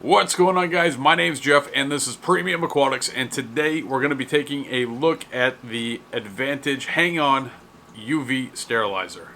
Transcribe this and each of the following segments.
What's going on, guys? My name's Jeff and this is Premium Aquatics, and today we're going to be taking a look at the Advantage Hang-On UV Sterilizer.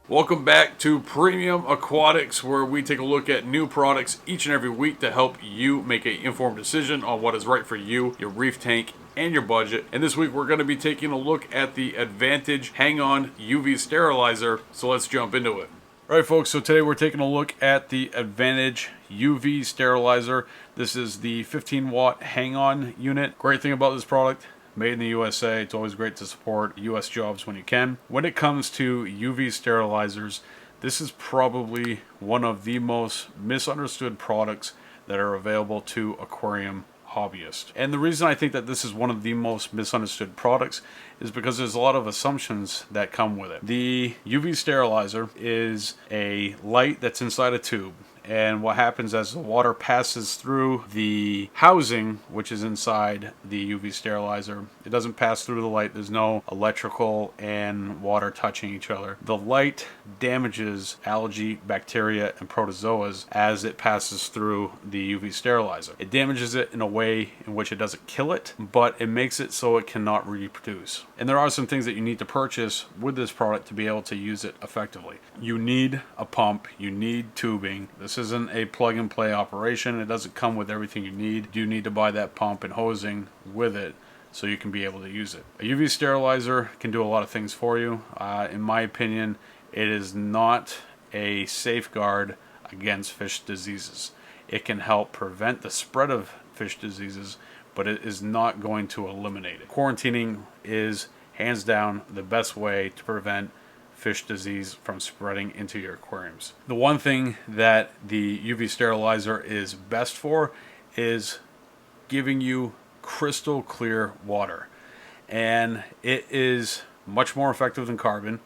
Welcome back to Premium Aquatics, where we take a look at new products each and every week to help you make an informed decision on what is right for you, your reef tank, and your budget. And this week we're going to be taking a look at the Advantage Hang-On UV Sterilizer, so let's jump into it. Alright folks, so today we're taking a look at the Advantage UV Sterilizer. This is the 15 watt hang-on unit. Great thing about this product, made in the USA. It's always great to support US jobs when you can. When it comes to UV sterilizers, this is probably one of the most misunderstood products that are available to aquarium hobbyists. And the reason I think that this is one of the most misunderstood products is because there's a lot of assumptions that come with it. The UV sterilizer is a light that's inside a tube. And what happens as the water passes through the housing, which is inside the UV sterilizer, it doesn't pass through the light. There's no electrical and water touching each other. The light damages algae, bacteria, and protozoas as it passes through the UV sterilizer. It damages it in a way in which it doesn't kill it, but it makes it so it cannot reproduce. And there are some things that you need to purchase with this product to be able to use it effectively. You need a pump, you need tubing. This isn't a plug and play operation. It doesn't come with everything you need. You need to buy that pump and hosing with it so you can be able to use it. A UV sterilizer can do a lot of things for you. In my opinion, it is not a safeguard against fish diseases. It can help prevent the spread of fish diseases, but it is not going to eliminate it. Quarantining is hands down the best way to prevent fish disease from spreading into your aquariums. The one thing that the UV sterilizer is best for is giving you crystal clear water. And it is much more effective than carbon,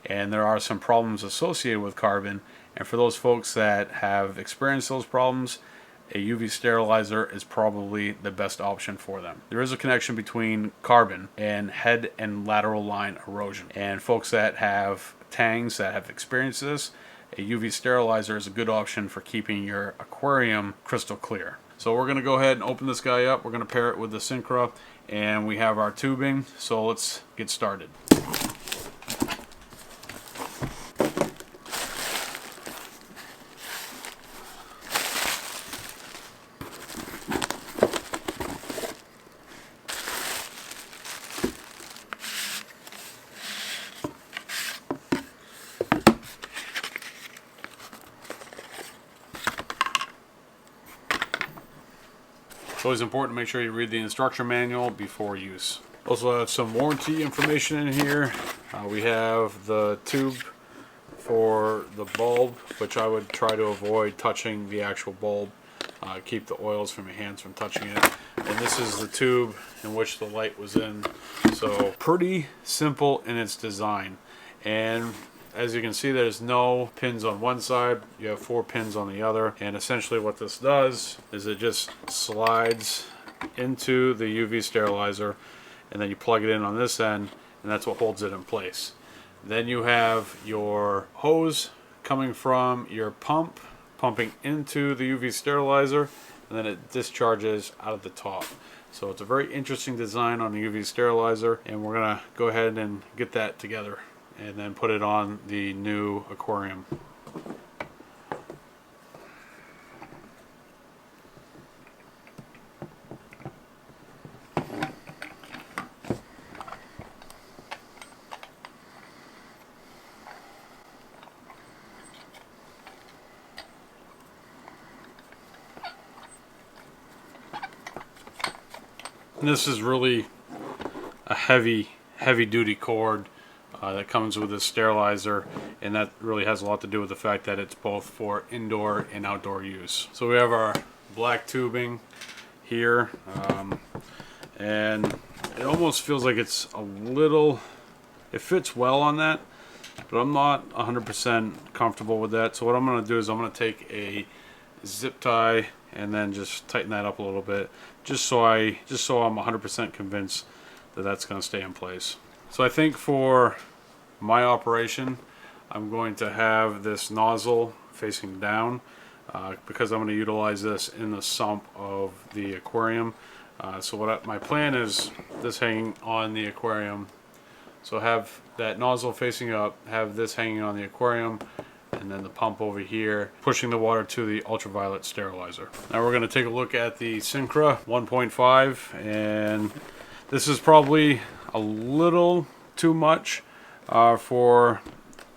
and there are some problems associated with carbon. And for those folks that have experienced those problems, a UV sterilizer is probably the best option for them. There is a connection between carbon and head and lateral line erosion. And folks that have tangs that have experienced this, a UV sterilizer is a good option for keeping your aquarium crystal clear. So we're going to go ahead and open this guy up. We're going to pair it with the Synchra, and we have our tubing. So let's get started. It's always important to make sure you read the instruction manual before use. Also have some warranty information in here. We have the tube for the bulb, which I would try to avoid touching the actual bulb. Keep the oils from your hands from touching it. And this is the tube in which the light was in. So pretty simple in its design. And as you can see, there's no pins on one side. You have 4 pins on the other. And essentially what this does is it just slides into the UV sterilizer, and then you plug it in on this end, and that's what holds it in place. Then you have your hose coming from your pump, pumping into the UV sterilizer, and then it discharges out of the top. So it's a very interesting design on the UV sterilizer, and we're gonna go ahead and get that together and then put it on the new aquarium. And this is really a heavy duty cord that comes with this sterilizer, and that really has a lot to do with the fact that it's both for indoor and outdoor use. So we have our black tubing here, and it almost feels like it's a little, it fits well on that, but I'm not 100% comfortable with that. So what I'm going to do is I'm going to take a zip tie and then just tighten that up a little bit, just so I'm 100% convinced that that's going to stay in place. So I think for my operation, I'm going to have this nozzle facing down because I'm going to utilize this in the sump of the aquarium. So my plan is this hanging on the aquarium. So have that nozzle facing up, have this hanging on the aquarium, and then the pump over here pushing the water to the ultraviolet sterilizer. Now we're going to take a look at the Syncra 1.5, and this is probably a little too much for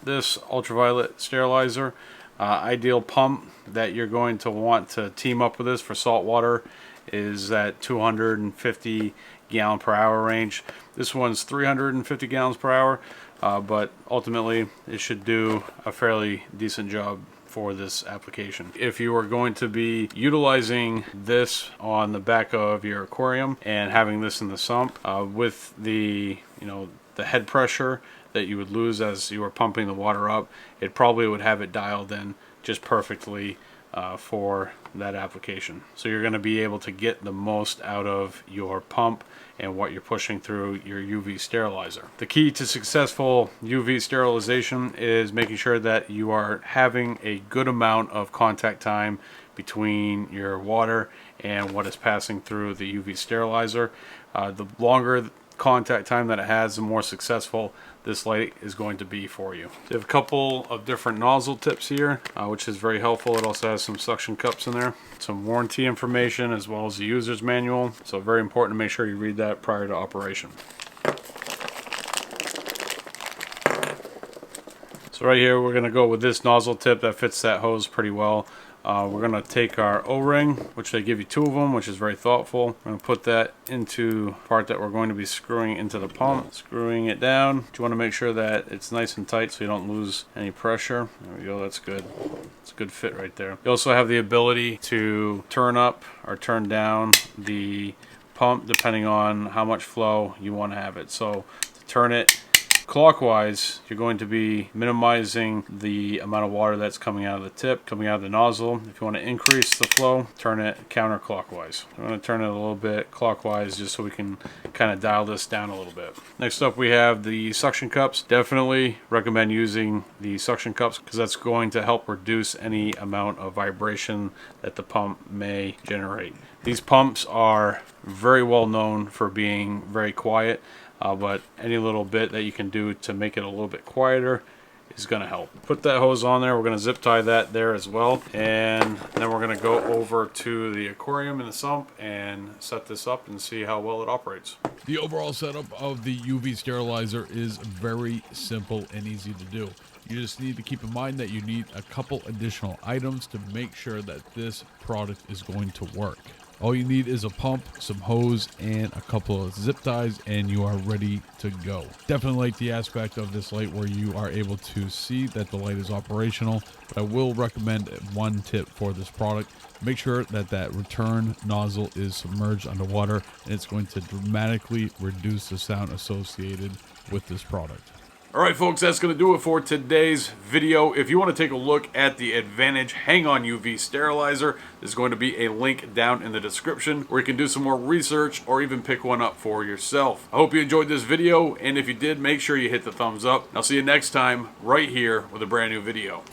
this ultraviolet sterilizer. Ideal pump that you're going to want to team up with this for salt water is that 250 gallon per hour range. This one's 350 gallons per hour, but ultimately it should do a fairly decent job for this application. If you are going to be utilizing this on the back of your aquarium and having this in the sump with the the head pressure that you would lose as you are pumping the water up, it probably would have it dialed in just perfectly for that application. So you're going to be able to get the most out of your pump and what you're pushing through your UV sterilizer. The key to successful UV sterilization is making sure that you are having a good amount of contact time between your water and what is passing through the UV sterilizer. The longer contact time that it has, the more successful this light is going to be for you. They have a couple of different nozzle tips here, which is very helpful. It also has some suction cups in there, some warranty information, as well as the user's manual. So very important to make sure you read that prior to operation. So right here we're going to go with this nozzle tip that fits that hose pretty well. We're going to take our O-ring, which they give you 2 of them, which is very thoughtful. We're going to put that into the part that we're going to be screwing into the pump, screwing it down. You want to make sure that it's nice and tight so you don't lose any pressure. There we go, that's good. It's a good fit right there. You also have the ability to turn up or turn down the pump depending on how much flow you want to have it. So to turn it clockwise, you're going to be minimizing the amount of water that's coming out of the tip, coming out of the nozzle. If you want to increase the flow, turn it counterclockwise. I'm going to turn it a little bit clockwise just so we can kind of dial this down a little bit. Next up we have the suction cups. Definitely recommend using the suction cups because that's going to help reduce any amount of vibration that the pump may generate. These pumps are very well known for being very quiet. But any little bit that you can do to make it a little bit quieter is going to help. Put that hose on there. We're going to zip tie that there as well. And then we're going to go over to the aquarium in the sump and set this up and see how well it operates. The overall setup of the UV sterilizer is very simple and easy to do. You just need to keep in mind that you need a couple additional items to make sure that this product is going to work. All you need is a pump, some hose, and a couple of zip ties, and you are ready to go. Definitely like the aspect of this light where you are able to see that the light is operational, but I will recommend one tip for this product. Make sure that that return nozzle is submerged underwater, and it's going to dramatically reduce the sound associated with this product. Alright folks, that's going to do it for today's video. If you want to take a look at the Advantage Hang-On UV Sterilizer, there's going to be a link down in the description where you can do some more research or even pick one up for yourself. I hope you enjoyed this video, and if you did, make sure you hit the thumbs up. I'll see you next time right here with a brand new video.